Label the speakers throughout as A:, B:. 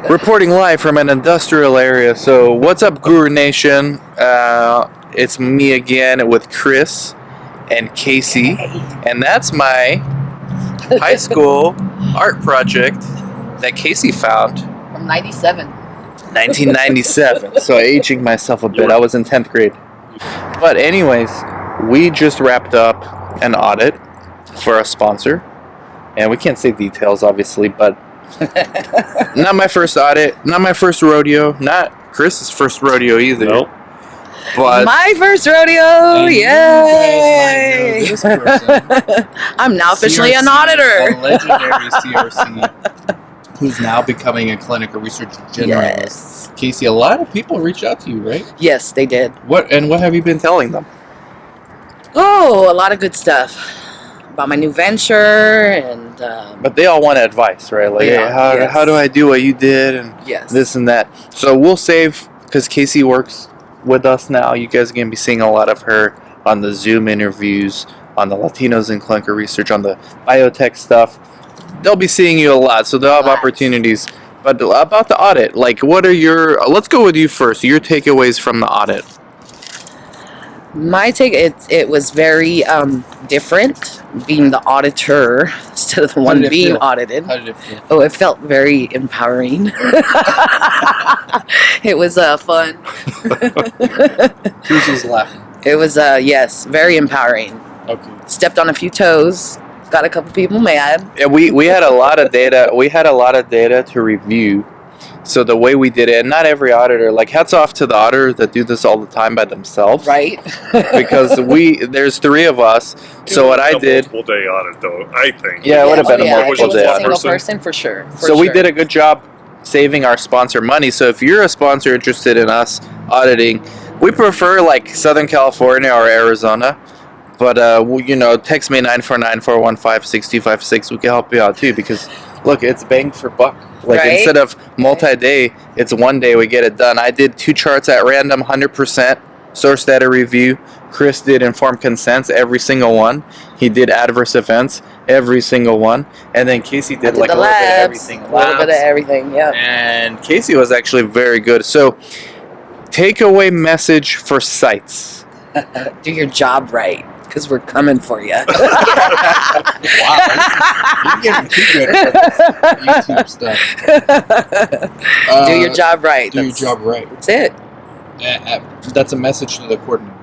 A: Reporting live from an industrial area. So, what's up, Guru Nation? It's me again with Chris and Casey, and that's my high school art project that Casey found.
B: From 97.
A: 1997. So, aging myself a bit. I was in 10th grade. But, anyways, we just wrapped up an audit for a sponsor, and we can't say details, obviously, but not my first audit, not my first rodeo, not Chris's first rodeo either.
C: Nope.
A: But
B: My first rodeo, yay!
D: This person,
B: I'm now officially an
D: CRC,
B: auditor.
D: a legendary CRC, who's now becoming a clinical research generalist.
B: Yes.
D: Casey, a lot of people reach out to you, right?
B: Yes, they did.
D: What have you been telling them?
B: Oh, a lot of good stuff about my new venture and
A: but they all want advice, right? Like,
B: Yeah,
A: hey,
B: yes.
A: how do I do what you did, and
B: yes,
A: this and that. So we'll save, because Casey works with us now. You guys are going to be seeing a lot of her on the Zoom interviews, on the Latinos in Clinical Research, on the biotech stuff. They'll be seeing you a lot, so they'll have
B: Lots.
A: opportunities. But about the audit, like, what are your... Let's go with you first. Your takeaways from the audit.
B: my take. It was very different being the auditor instead of the one
D: did it
B: being
D: feel?
B: audited.
D: How did it feel?
B: Oh, it felt very empowering. It was fun.
D: Who's just laughing?
B: It was yes, very empowering.
D: Okay.
B: Stepped on a few toes. Got a couple people mad.
A: Yeah, we had a lot of data. We had a lot of data to review. So the way we did it, and not every auditor, like, hats off to the auditors that do this all the time by themselves.
B: Right.
A: Because there's three of us. So what I did,
C: Multiple day audit, though, I think.
A: Yeah, it would have been a
B: If
A: multiple
B: it was
A: day
B: a
A: audit.
B: single person for sure.
A: so we did a good job saving our sponsor money. So if you're a sponsor interested in us auditing, we prefer like Southern California or Arizona. But text me 949-415-6256. We can help you out too, because look, it's bang for buck. Like,
B: Right?
A: instead of multi-day, it's one day we get it done. I did 2 charts at random, 100% source data review. Chris did informed consents, every single one. He did adverse events, every single one. And then Casey did like
B: the
A: a little bit of
B: labs,
A: everything.
B: a little bit of everything. Yeah.
A: And Casey was actually very good. So, takeaway message for sites.
B: Do your job right, because we're coming for you.
D: Wow. You're getting too good at this YouTube stuff.
B: Do your job right.
D: Do your job right.
B: That's it.
D: That's a message to the coordinator.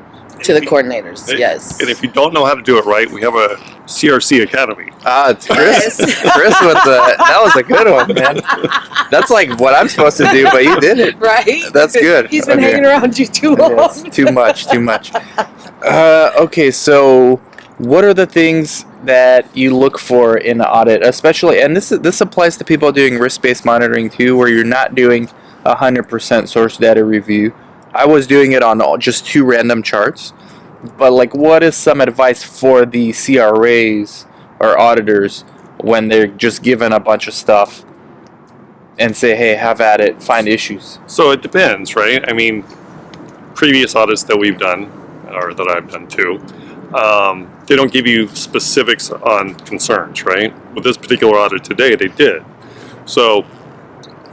B: To the coordinators, yes.
C: And if you don't know how to do it right, we have a CRC Academy.
A: It's Chris. Chris with that was a good one, man. That's like what I'm supposed to do, but you did it.
B: Right?
A: That's good.
B: He's been
A: Okay.
B: hanging around you too long.
A: Yes, too much. Okay, so what are the things that you look for in an audit, especially, and this applies to people doing risk-based monitoring too, where you're not doing 100% source data review. I was doing it on just 2 random charts, but like, what is some advice for the CRAs or auditors when they're just given a bunch of stuff and say, hey, have at it, find issues?
C: So it depends, right? I mean, previous audits that we've done, or that I've done too, they don't give you specifics on concerns, right? With this particular audit today, they did. So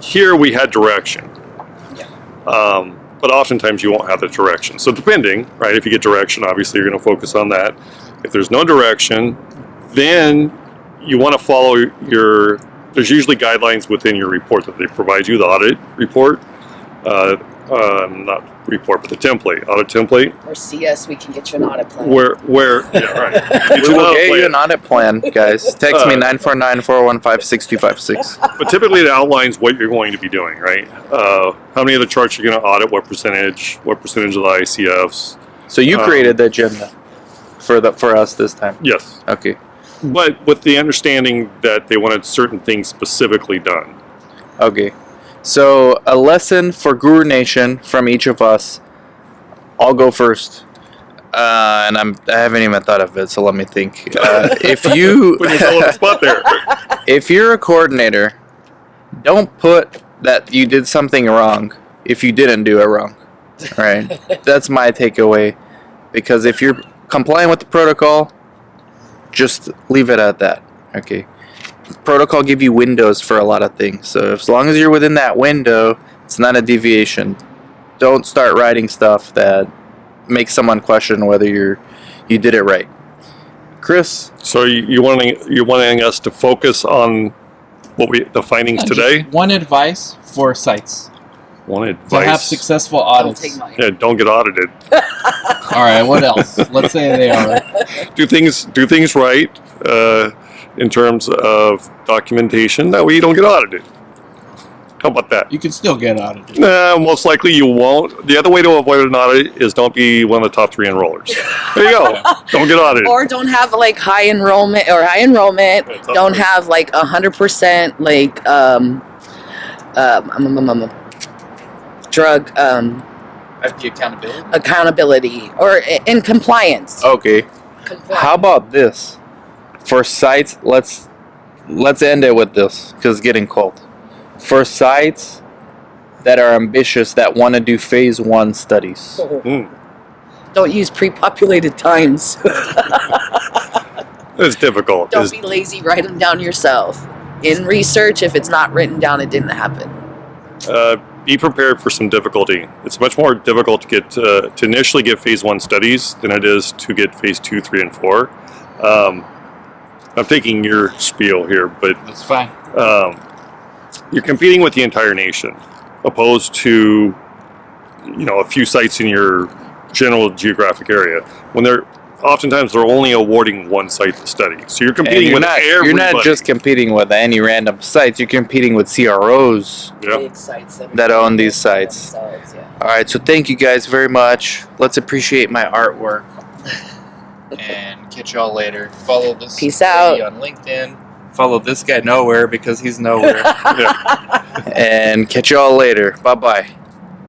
C: here we had direction. But oftentimes you won't have the direction. So depending, right, if you get direction, obviously you're going to focus on that. If there's no direction, then you want to follow there's usually guidelines within your report that they provide you, the audit report. Not report, but the template, audit template.
B: Or CS, we can get you an audit plan.
C: Where yeah, right.
A: We will get you an audit plan, guys. Text me 949-415-6256.
C: But typically it outlines what you're going to be doing, right? How many of the charts you're going to audit, what percentage of the ICFs.
A: So you created the agenda for us this time.
C: Yes.
A: Okay.
C: But with the understanding that they wanted certain things specifically done.
A: Okay. So a lesson for Guru Nation from each of us. I'll go first. And I haven't even thought of it, so let me think. If you
C: Put yourself on the spot there.
A: If you're a coordinator, don't put that you did something wrong if you didn't do it wrong. Right? That's my takeaway. Because if you're complying with the protocol, just leave it at that. Okay. protocol give you windows for a lot of things. So as long as you're within that window, it's not a deviation. Don't start writing stuff that makes someone question whether you did it right. Chris,
C: So you're wanting us to focus on the findings today?
D: Just one advice for sites
C: One
D: to have
C: advice.
D: successful
B: Don't
D: audits.
B: take mine.
C: Yeah, don't get audited.
D: All right, what else? Let's say they are.
C: Do things right in terms of documentation. That way you don't get audited. How about that?
D: You can still get audited.
C: Most likely you won't. The other way to avoid an audit is don't be one of the top 3 enrollers. There you go. Don't get audited.
B: Or don't have like high enrollment.
C: It's up
B: Don't
C: to-
B: have like 100% like drug
D: Have the accountability.
B: accountability or in compliance.
A: okay.
B: Compliance.
A: How about this? For sites, let's end it with this because it's getting cold. For sites that are ambitious that want to do phase 1 studies.
C: Mm,
B: Don't use pre-populated times.
C: it's difficult.
B: Don't be lazy. Write them down yourself. In research, if it's not written down, it didn't happen.
C: Be prepared for some difficulty. It's much more difficult to get to initially get phase 1 studies than it is to get phase 2, 3, and 4. I'm taking your spiel here, but
D: That's fine.
C: you're competing with the entire nation, opposed to a few sites in your general geographic area. When oftentimes they're only awarding one site to study, so you're
A: And
C: competing with everybody.
A: you're not just competing with any random sites, you're competing with CROs
C: Yeah.
B: Big sites
A: that own these sites.
B: themselves, yeah.
A: Alright, so thank you guys very much. Let's appreciate my artwork. And catch y'all later. Follow this
B: Peace
A: lady
B: out.
A: on LinkedIn. Follow this guy nowhere because he's nowhere.
C: Yeah.
A: And catch y'all later. Bye bye.